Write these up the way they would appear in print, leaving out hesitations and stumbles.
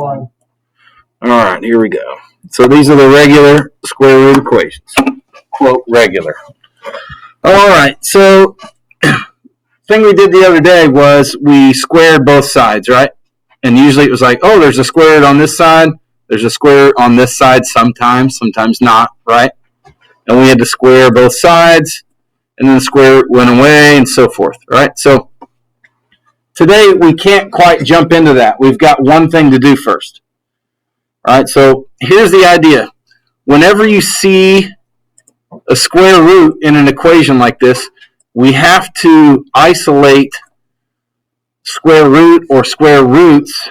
All right, here we go. So these are the regular square root equations. Quote, regular. All right, so thing we did the other day was we squared both sides, right? And usually it was like, oh, there's a square root on this side, there's a square root on this side sometimes not, right? And we had to square both sides, and then the square root went away, and so forth, right? So today we can't quite jump into that. We've got one thing to do first. All right, so here's the idea. Whenever you see a square root in an equation like this, we have to isolate square root or square roots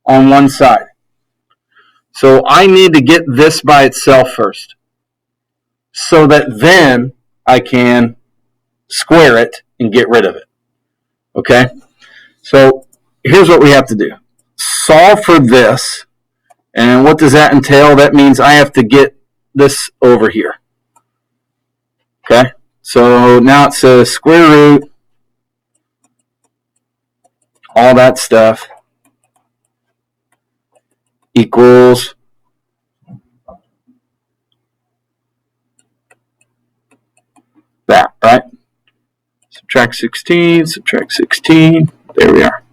on one side. So I need to get this by itself first, so that then I can square it and get rid of it. Okay? So here's what we have to do. Solve for this. And what does that entail? That means I have to get this over here. Okay? So now it says square root, all that stuff, equals that, right? Subtract 16, subtract 16. There we are.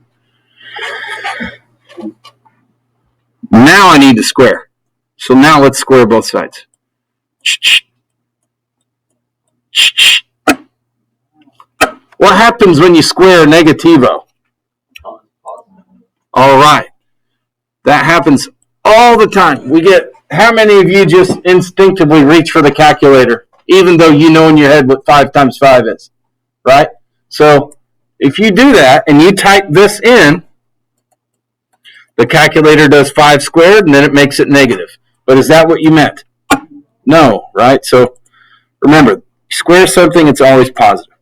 Now I need to square. So now let's square both sides. What happens when you square negativo? All right. That happens all the time. We get, how many of you just instinctively reach for the calculator, even though you know in your head what 5 times 5 is, right? So if you do that and you type this in, the calculator does 5 squared, and then it makes it negative. But is that what you meant? No, right? So remember, square something, it's always positive.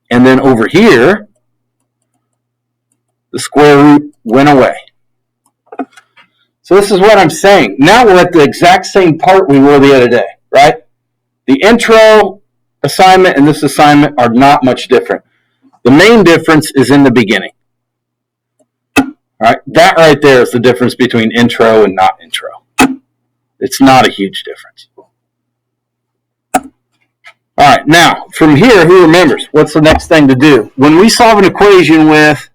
And then over here, the square root went away. So this is what I'm saying. Now we're at the exact same part we were the other day, right? The intro assignment and this assignment are not much different. The main difference is in the beginning. All right, that right there is the difference between intro and not intro. It's not a huge difference. All right, now, from here, who remembers? What's the next thing to do? When we solve an equation with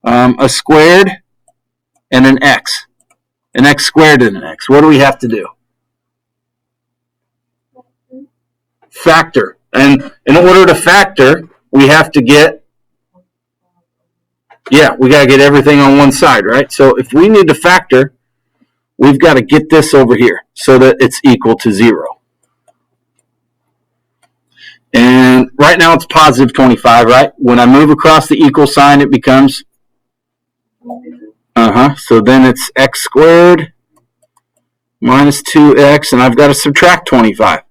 a squared and an x squared and an x, what do we have to do? Factor. And in order to factor, we have to get, we got to get everything on one side, right? So if we need to factor, we've got to get this over here so that it's equal to 0. And right now it's positive 25, right? When I move across the equal sign, it becomes, so then it's x squared minus 2x, and I've got to subtract 25.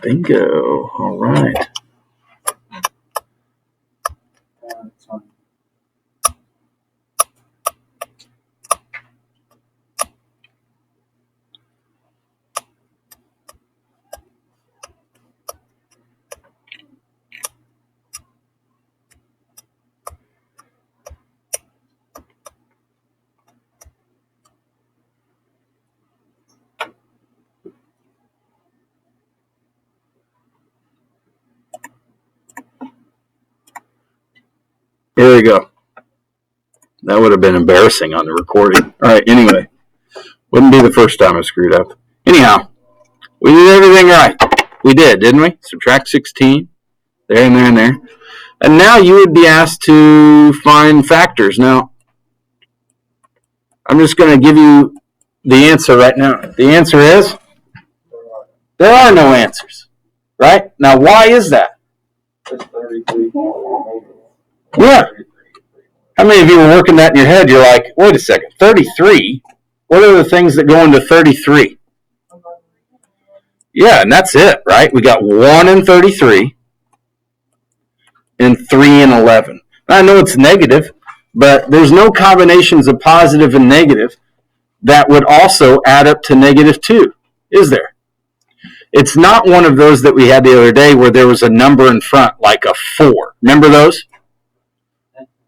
Bingo. All right. Here we go. That would have been embarrassing on the recording. All right, anyway. Wouldn't be the first time I screwed up. Anyhow, we did everything right. We did, didn't we? Subtract 16. There and there and there. And now you would be asked to find factors. Now, I'm just going to give you the answer right now. The answer is there are no answers. Right? Now, why is that? Yeah. How many of you were working that in your head? You're like, wait a second, 33? What are the things that go into 33? Yeah, and that's it, right? We got 1 and 33 and 3 and 11. I know it's negative, but there's no combinations of positive and negative that would also add up to negative 2, is there? It's not one of those that we had the other day where there was a number in front, like a 4. Remember those?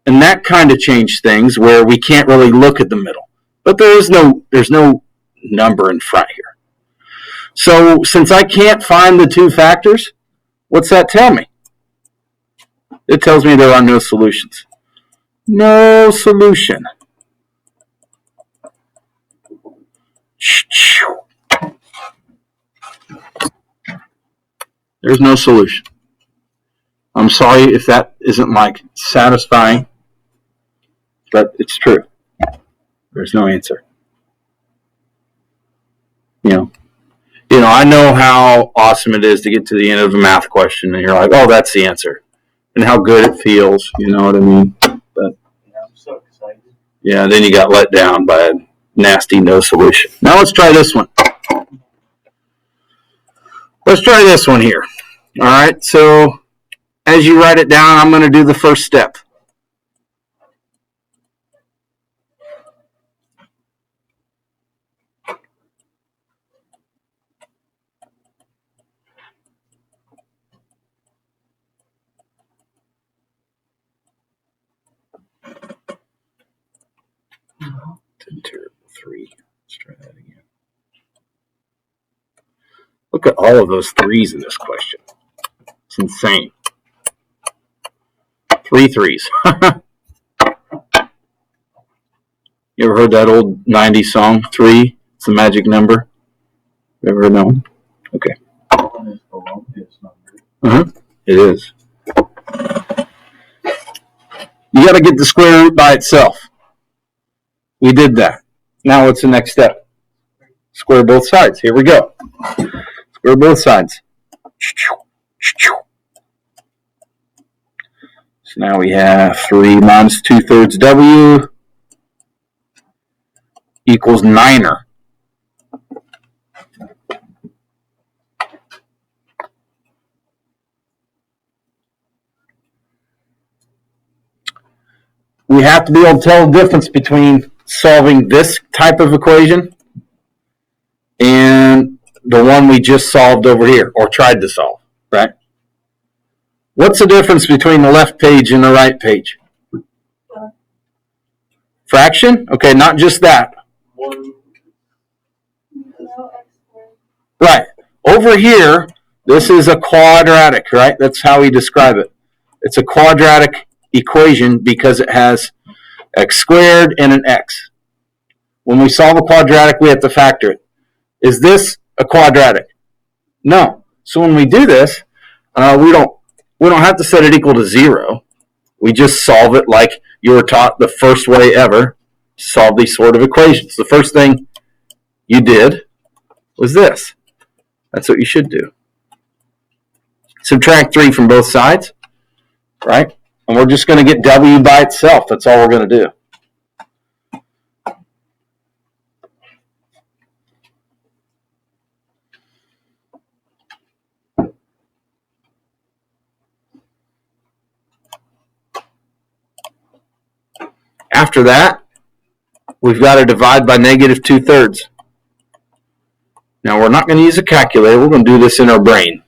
And that kind of changed things where we can't really look at the middle. But there's no number in front here. So since I can't find the two factors, what's that tell me? It tells me there are no solutions. No solution. There's no solution. I'm sorry if that isn't like satisfying, but it's true. There's no answer. You know, I know how awesome it is to get to the end of a math question and you're like, oh, that's the answer. And how good it feels, you know what I mean? But I'm so excited. Yeah, then you got let down by a nasty no solution. Now let's try this one. Let's try this one here. All right, so as you write it down, I'm going to do the first step. Three. Let's try that again. Look at all of those threes in this question. It's insane. 3 threes. You ever heard that old 90s song, 3? It's the magic number. You ever heard that one? Okay. It is. You got to get the square root by itself. We did that. Now what's the next step? Square both sides. Here we go. Square both sides. So now we have 3 minus 2/3 W equals 9er. We have to be able to tell the difference between solving this type of equation and the one we just solved over here, or tried to solve, right? What's the difference between the left page and the right page? Fraction? Okay, not just that. Right. Over here, this is a quadratic, right? That's how we describe it. It's a quadratic equation because it has x squared and an x. When we solve a quadratic, we have to factor it. Is this a quadratic? No. So when we do this, we don't have to set it equal to 0. We just solve it like you were taught the first way ever to solve these sort of equations. The first thing you did was this. That's what you should do. Subtract 3 from both sides, right? And we're just going to get W by itself. That's all we're going to do. After that, we've got to divide by negative 2/3. Now, we're not going to use a calculator. We're going to do this in our brain.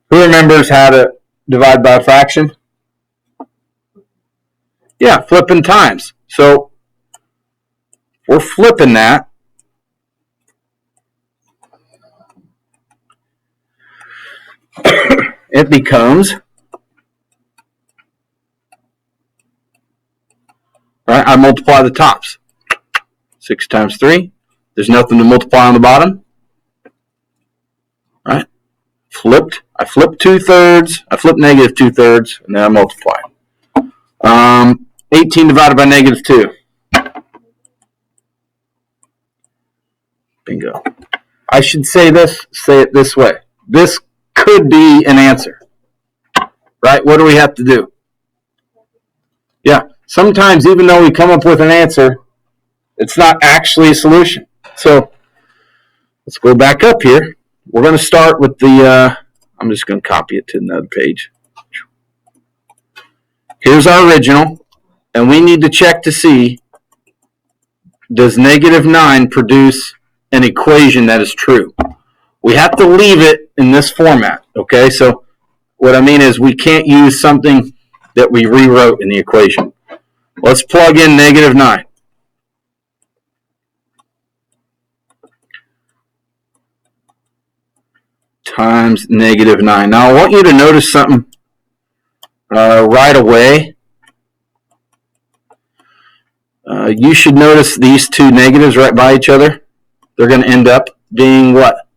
Who remembers how to divide by a fraction? Yeah, flipping times. So we're flipping that. It becomes, right, I multiply the tops. 6 times 3. There's nothing to multiply on the bottom. Right? Flipped. I flipped 2/3. I flipped negative 2/3, and then I multiply. 18 divided by negative 2. Bingo. I should say it this way. This could be an answer. Right? What do we have to do? Yeah. Sometimes, even though we come up with an answer, it's not actually a solution. So, let's go back up here. We're going to start with the, I'm just going to copy it to another page. Here's our original, and we need to check to see, does negative 9 produce an equation that is true? We have to leave it in this format, okay? So what I mean is we can't use something that we rewrote in the equation. Let's plug in negative 9. Times negative 9. Now I want you to notice something right away. You should notice these two negatives right by each other. They're going to end up being what?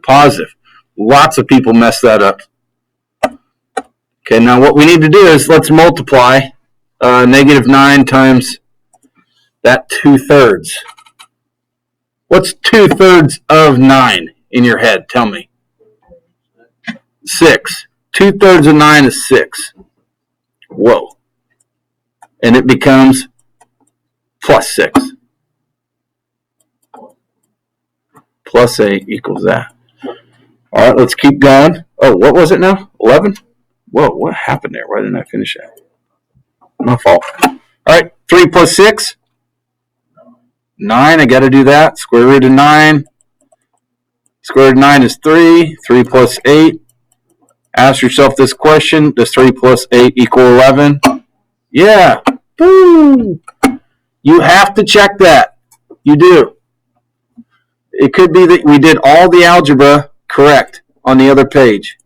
Positive. Lots of people mess that up. Okay, now what we need to do is let's multiply negative 9 times that 2/3. What's 2/3 of 9 in your head? Tell me. 6. 2/3 of 9 is 6. Whoa. And it becomes plus 6. Plus 8 equals that. All right, let's keep going. Oh, what was it now? 11? Whoa, what happened there? Why didn't I finish that? My fault. All right, 3 plus 6? 9, I got to do that. Square root of 9. Square root of 9 is 3. 3 plus 8. Ask yourself this question. Does 3 plus 8 equal 11? Yeah. Boom. You have to check that. You do. It could be that we did all the algebra correct on the other page,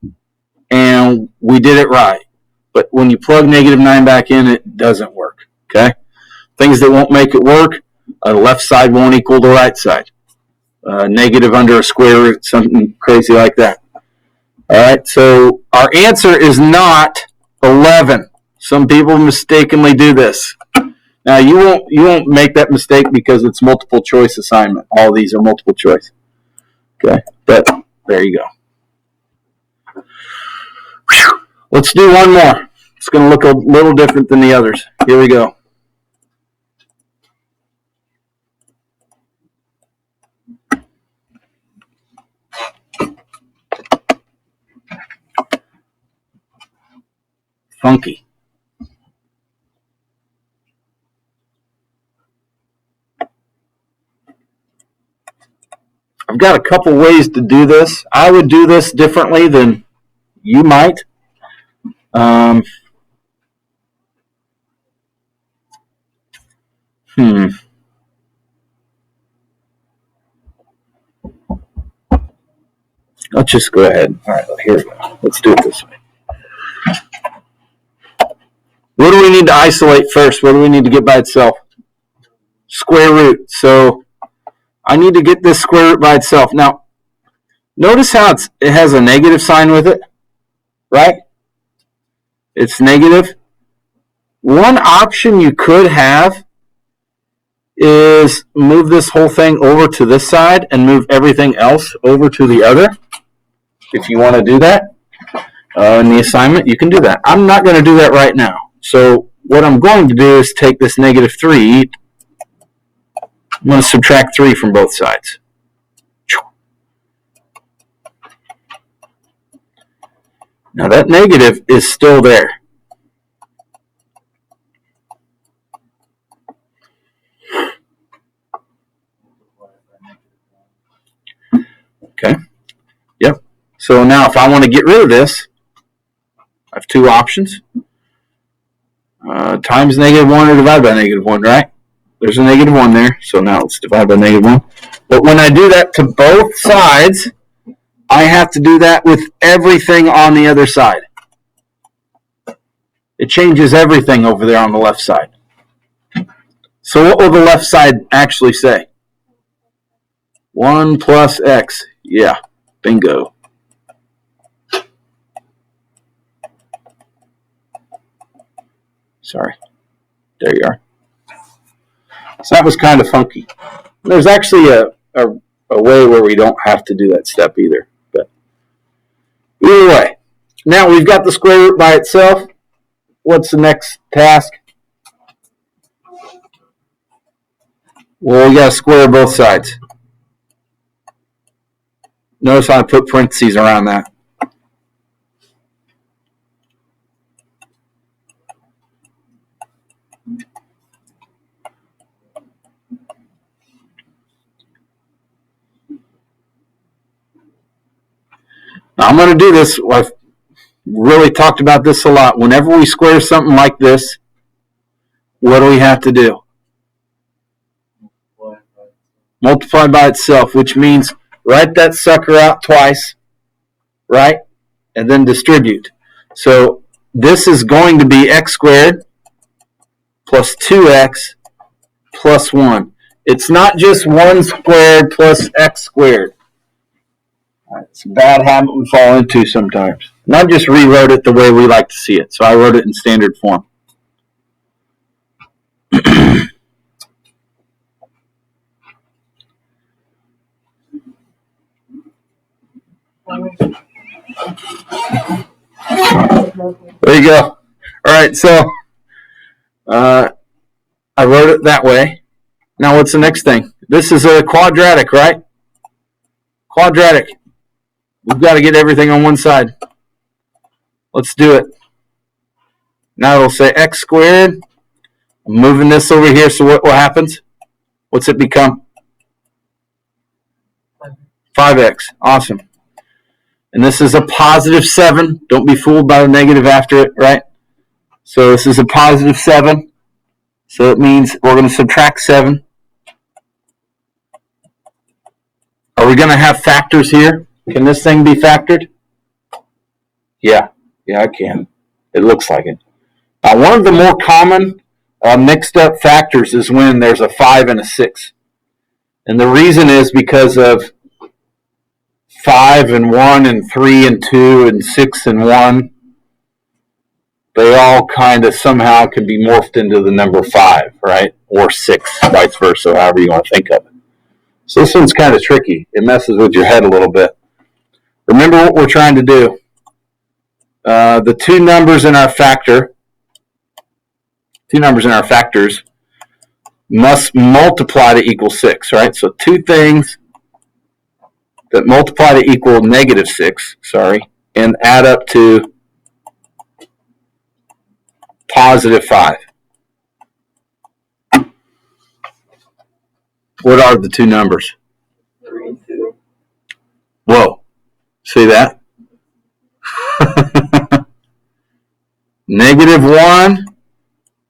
and we did it right. But when you plug negative 9 back in, it doesn't work. Okay? Things that won't make it work, the left side won't equal the right side. Negative under a square root, something crazy like that. All right, so our answer is not 11. Some people mistakenly do this. Now you won't make that mistake because it's multiple choice assignment. All these are multiple choice. Okay, but there you go. Whew. Let's do one more. It's going to look a little different than the others. Here we go. Funky. I've got a couple ways to do this. I would do this differently than you might. Let's just go ahead. All right, here we go. Let's do it this way. What do we need to isolate first? What do we need to get by itself? Square root. So I need to get this square root by itself. Now, notice how it has a negative sign with it, right? It's negative. One option you could have is move this whole thing over to this side and move everything else over to the other. If you want to do that in the assignment, you can do that. I'm not going to do that right now. So what I'm going to do is take this negative 3. I'm going to subtract 3 from both sides. Now that negative is still there. Okay. Yep. So now if I want to get rid of this, I have two options. Times negative 1 or divide by negative 1, right? There's a negative 1 there, so now let's divide by negative 1. But when I do that to both sides, I have to do that with everything on the other side. It changes everything over there on the left side. So what will the left side actually say? 1 plus x. Yeah, bingo. Sorry. There you are. So that was kind of funky. There's actually a way where we don't have to do that step either. But either way. Now we've got the square root by itself. What's the next task? Well, we got to square both sides. Notice how I put parentheses around that. Now I'm going to do this. I've really talked about this a lot. Whenever we square something like this, what do we have to do? Multiply by itself, which means write that sucker out twice, right? And then distribute. So this is going to be x squared plus 2x plus 1. It's not just 1 squared plus x squared. It's a bad habit we fall into sometimes. And I just rewrote it the way we like to see it. So I wrote it in standard form. There you go. All right, so I wrote it that way. Now what's the next thing? This is a quadratic, right? Quadratic. We've got to get everything on one side. Let's do it. Now it'll say x squared. I'm moving this over here, so what happens? What's it become? 5x. Awesome. And this is a positive 7. Don't be fooled by the negative after it, right? So this is a positive 7. So it means we're going to subtract 7. Are we going to have factors here? Can this thing be factored? Yeah, I can. It looks like it. Now, one of the more common mixed up factors is when there's a 5 and a 6. And the reason is because of 5 and 1 and 3 and 2 and 6 and 1. They all kind of somehow can be morphed into the number 5, right? Or 6, vice versa, however you want to think of it. So this one's kind of tricky. It messes with your head a little bit. Remember what we're trying to do. The two numbers in our factors must multiply to equal 6, right? So two things that multiply to equal negative 6, and add up to positive 5. What are the two numbers? 3 and 2. Whoa. See that? Negative 1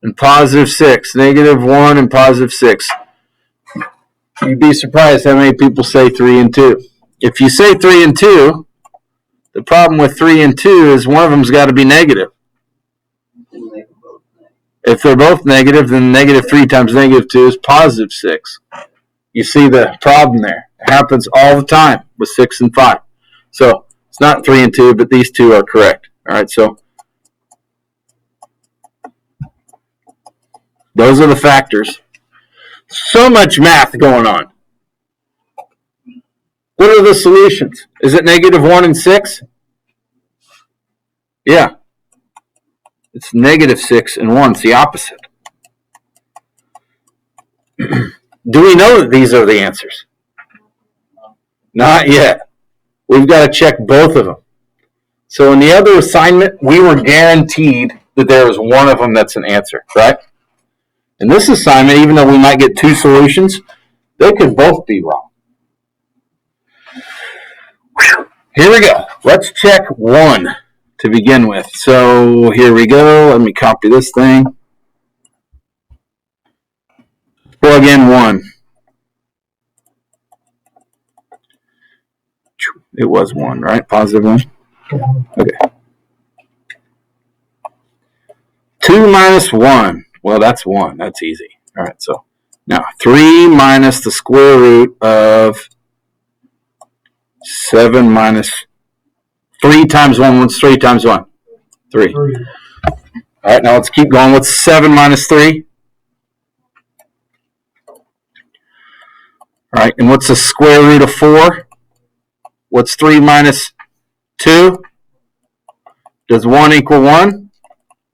and positive 6. Negative 1 and positive 6. You'd be surprised how many people say 3 and 2. If you say 3 and 2, the problem with 3 and 2 is one of them's got to be negative. If they're both negative, then negative 3 times negative 2 is positive 6. You see the problem there. It happens all the time with 6 and 5. So it's not 3 and 2, but these two are correct. All right, so those are the factors. So much math going on. What are the solutions? Is it negative 1 and 6? Yeah. It's negative 6 and 1. It's the opposite. Do we know that these are the answers? Not yet. We've got to check both of them. So in the other assignment, we were guaranteed that there was one of them that's an answer, right? In this assignment, even though we might get two solutions, they could both be wrong. Here we go. Let's check one to begin with. So here we go. Let me copy this thing. Plug in 1. It was 1, right? Positive 1? Okay. 2 minus 1. Well, that's 1. That's easy. All right, so now 3 minus the square root of 7 minus 3 times 1. What's 3 times 1? 3. All right, now let's keep going. What's 7 minus 3? All right, and what's the square root of 4? What's 3 minus 2? Does 1 equal 1?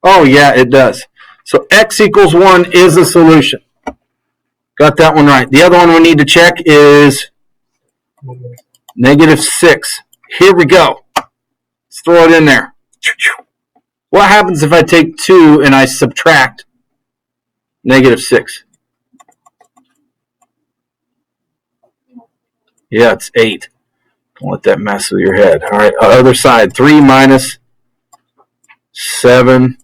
Oh, yeah, it does. So x equals 1 is a solution. Got that one right. The other one we need to check is negative 6. Here we go. Let's throw it in there. What happens if I take 2 and I subtract negative 6? Yeah, it's 8. Don't let that mess with your head. All right, other side. 3 minus 7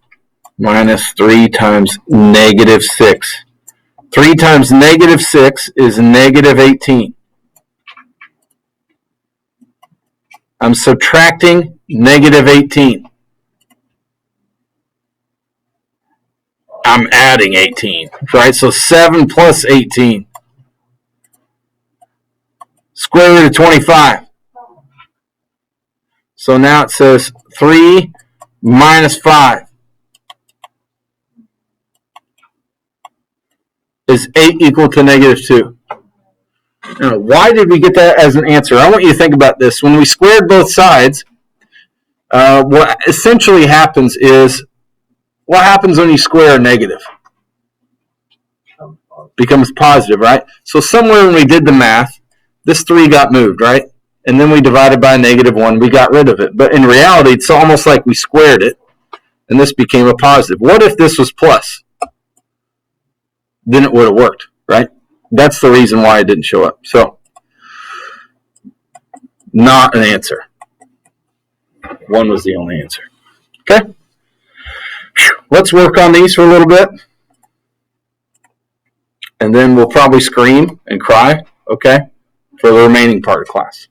minus 3 times negative 6. 3 times negative 6 is negative 18. I'm subtracting negative 18. I'm adding 18, right? So 7 plus 18. Square root of 25. So now it says 3 minus 5 is 8 equal to negative 2. Now, why did we get that as an answer? I want you to think about this. When we squared both sides, what essentially happens is, what happens when you square a negative? Becomes positive, right? So somewhere when we did the math, this 3 got moved, right? And then we divided by negative 1, we got rid of it. But in reality, it's almost like we squared it, and this became a positive. What if this was plus? Then it would have worked, right? That's the reason why it didn't show up. So, not an answer. 1 was the only answer. Okay? Let's work on these for a little bit. And then we'll probably scream and cry, okay, for the remaining part of class.